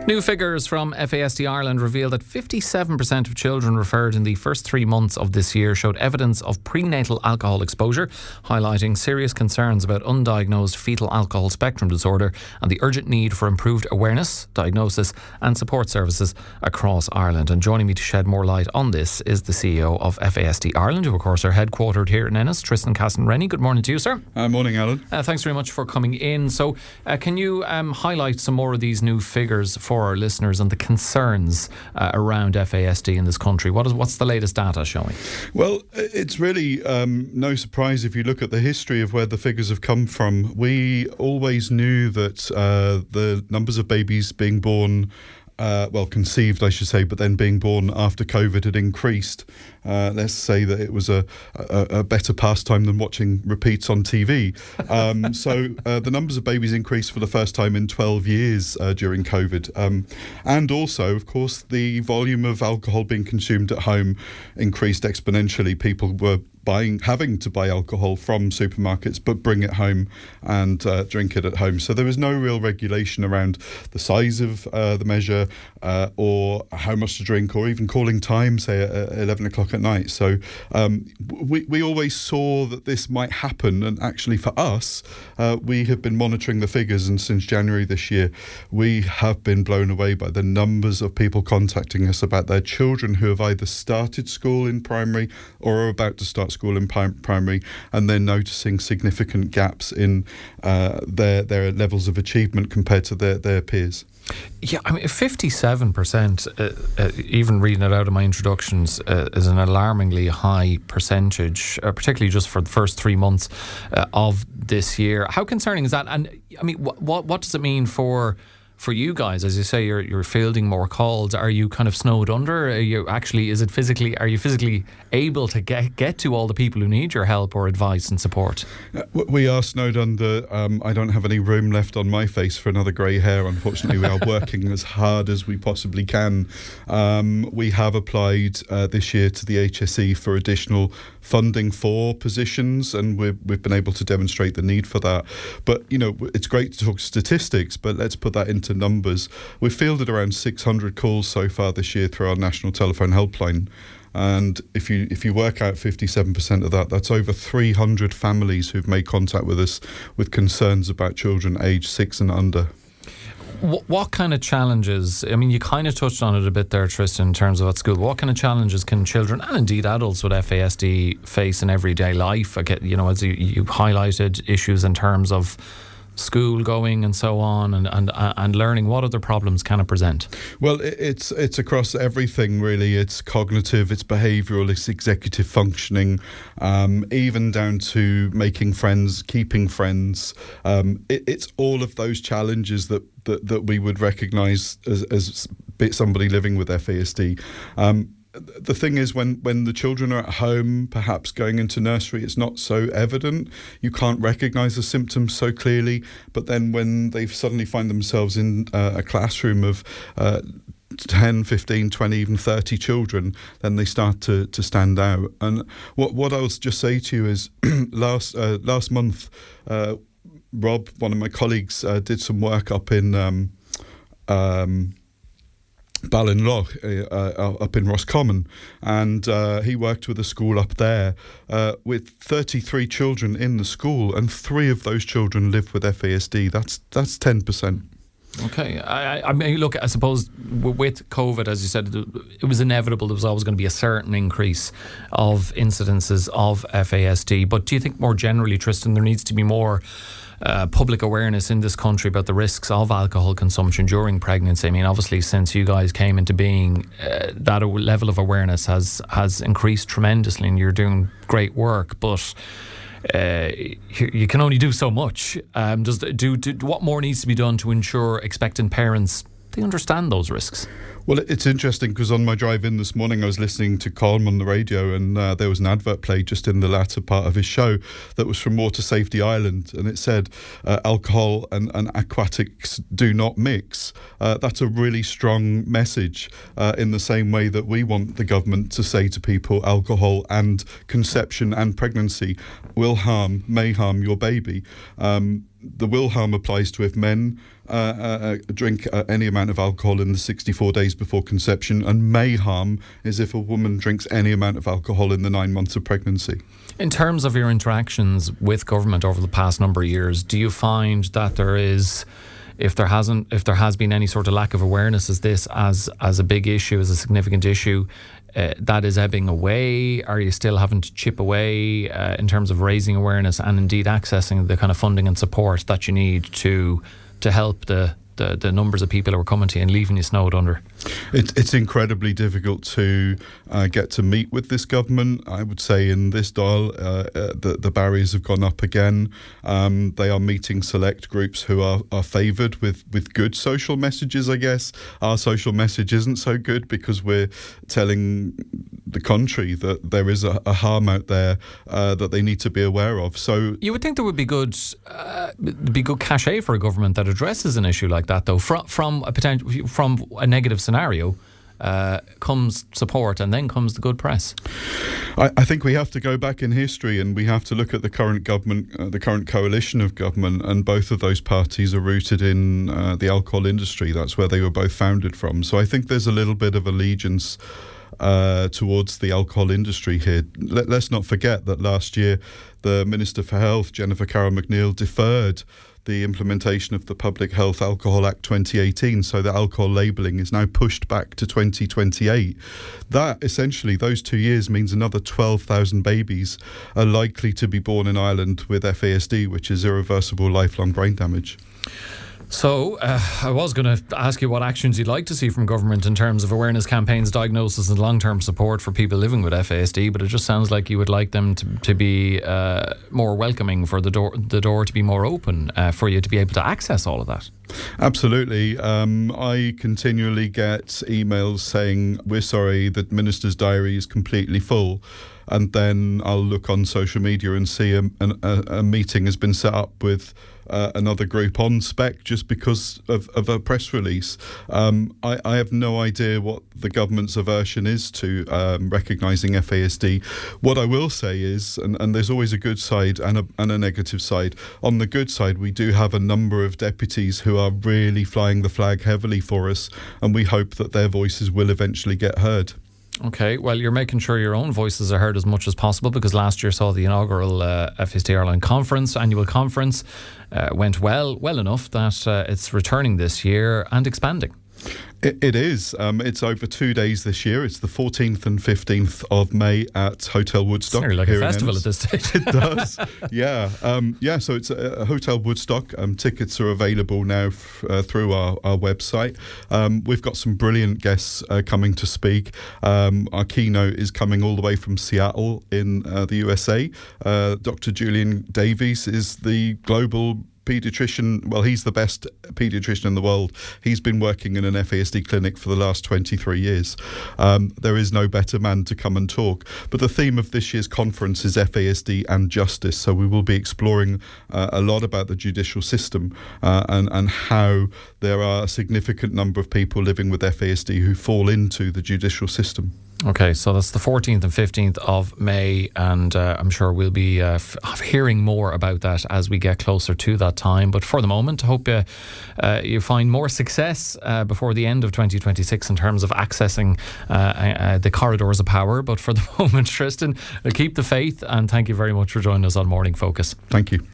New figures from FASD Ireland reveal that 57% of children referred in the first 3 months of this year showed evidence of prenatal alcohol exposure, highlighting serious concerns about undiagnosed fetal alcohol spectrum disorder and the urgent need for improved awareness, diagnosis and support services across Ireland. And joining me to shed more light on this is the CEO of FASD Ireland, who of course are headquartered here in Ennis, Tristan Casson-Rennie. Good morning to you, sir. Morning, Alan. Thanks very much for coming in. So can you highlight some more of these new figures for our listeners and the concerns around FASD in this country? What's the latest data showing? Well, it's really no surprise if you look at the history of where the figures have come from. We always knew that the numbers of babies being born, conceived, I should say, but then being born after COVID had increased. Let's say that it was a better pastime than watching repeats on TV. So the numbers of babies increased for the first time in 12 years during COVID. And also, of course, the volume of alcohol being consumed at home increased exponentially. People were having to buy alcohol from supermarkets, but bring it home and drink it at home. So there was no real regulation around the size of the measure or how much to drink, or even calling time, say at 11 o'clock at night. So we always saw that this might happen. And actually for us, we have been monitoring the figures, and since January this year, we have been blown away by the numbers of people contacting us about their children who have either started school in primary or are about to start school in primary, and they're noticing significant gaps in their levels of achievement compared to their peers. Yeah, I mean, 57%, even reading it out of my introductions, is an alarmingly high percentage, particularly just for the first 3 months of this year. How concerning is that? And I mean, what does it mean for you guys? As you say, you're fielding more calls. Are you kind of snowed under? Are you physically able to get to all the people who need your help or advice and support? We are snowed under. I don't have any room left on my face for another grey hair, unfortunately. We are working as hard as we possibly can. We have applied this year to the HSE for additional funding for positions, and we've been able to demonstrate the need for that. But, you know, it's great to talk statistics, but let's put that into numbers. We've fielded around 600 calls so far this year through our national telephone helpline. And if you work out 57% of that, that's over 300 families who've made contact with us with concerns about children aged 6 and under. What kind of challenges, I mean, you kind of touched on it a bit there, Tristan, in terms of at school. What kind of challenges can children and indeed adults with FASD face in everyday life? You know, as you highlighted, issues in terms of school going and so on, and learning. What other problems can it present? Well, it's across everything really. It's cognitive, it's behavioural, it's executive functioning, even down to making friends, keeping friends. It's all of those challenges that we would recognise as somebody living with FASD. The thing is, when the children are at home, perhaps going into nursery, it's not so evident. You can't recognise the symptoms so clearly. But then when they suddenly find themselves in a classroom of 10, 15, 20, even 30 children, then they start to stand out. And what I'll just say to you is last month, Rob, one of my colleagues, did some work up in Ballinlough, up in Roscommon, and he worked with a school up there with 33 children in the school, and 3 of those children live with FASD. That's 10%. Okay. I mean, look, I suppose with COVID, as you said, it was inevitable there was always going to be a certain increase of incidences of FASD. But do you think more generally, Tristan, there needs to be more public awareness in this country about the risks of alcohol consumption during pregnancy? I mean, obviously, since you guys came into being, that level of awareness has increased tremendously, and you're doing great work. But you can only do so much. What more needs to be done to ensure expectant parents they understand those risks? Well, it's interesting because on my drive in this morning, I was listening to Colm on the radio, and there was an advert played just in the latter part of his show that was from Water Safety Ireland, and it said alcohol and aquatics do not mix. That's a really strong message, in the same way that we want the government to say to people alcohol and conception and pregnancy may harm your baby. the will harm applies to if men drink any amount of alcohol in the 64 days before conception, and may harm is if a woman drinks any amount of alcohol in the 9 months of pregnancy. In terms of your interactions with government over the past number of years, do you find that there is, if there has been any sort of lack of awareness as a big issue, as a significant issue, that is ebbing away? Are you still having to chip away in terms of raising awareness and indeed accessing the kind of funding and support that you need to help the numbers of people who are coming to you and leaving you snowed under? It's incredibly difficult to get to meet with this government. I would say in this dial, the barriers have gone up again. They are meeting select groups who are favoured with good social messages, I guess. Our social message isn't so good because we're telling the country that there is a harm out there that they need to be aware of. So you would think there would be good cachet for a government that addresses an issue like that, though. From a negative scenario comes support, and then comes the good press. I think we have to go back in history, and we have to look at the current government, the current coalition of government, and both of those parties are rooted in the alcohol industry. That's where they were both founded from. So I think there's a little bit of allegiance towards the alcohol industry here. Let's not forget that last year the Minister for Health, Jennifer Carroll McNeill, deferred the implementation of the Public Health Alcohol Act 2018, so the alcohol labelling is now pushed back to 2028. That essentially, those 2 years, means another 12,000 babies are likely to be born in Ireland with FASD, which is irreversible lifelong brain damage. So I was going to ask you what actions you'd like to see from government in terms of awareness campaigns, diagnosis and long-term support for people living with FASD, but it just sounds like you would like them to be more welcoming, for the door to be more open for you to be able to access all of that. Absolutely. I continually get emails saying, we're sorry, the Minister's diary is completely full. And then I'll look on social media and see a meeting has been set up with another group on spec just because of a press release. I have no idea what the government's aversion is to recognising FASD. What I will say is, and there's always a good side and a negative side. On the good side, we do have a number of deputies who are really flying the flag heavily for us, and we hope that their voices will eventually get heard. Okay, well, you're making sure your own voices are heard as much as possible, because last year saw the inaugural FASD Ireland annual conference, went well enough that it's returning this year and expanding. It is. It's over 2 days this year. It's the 14th and 15th of May at Hotel Woodstock. It's nearly like a festival at this stage. It does. Yeah. So it's a Hotel Woodstock. Tickets are available now through our website. We've got some brilliant guests coming to speak. Our keynote is coming all the way from Seattle in the USA. Dr. Julian Davies is the global paediatrician. Well, he's the best paediatrician in the world. He's been working in an FASD clinic for the last 23 years. There is no better man to come and talk. But the theme of this year's conference is FASD and justice. So we will be exploring a lot about the judicial system and how there are a significant number of people living with FASD who fall into the judicial system. Okay, so that's the 14th and 15th of May, and I'm sure we'll be hearing more about that as we get closer to that time. But for the moment, I hope you find more success before the end of 2026 in terms of accessing the corridors of power. But for the moment, Tristan, keep the faith, and thank you very much for joining us on Morning Focus. Thank you.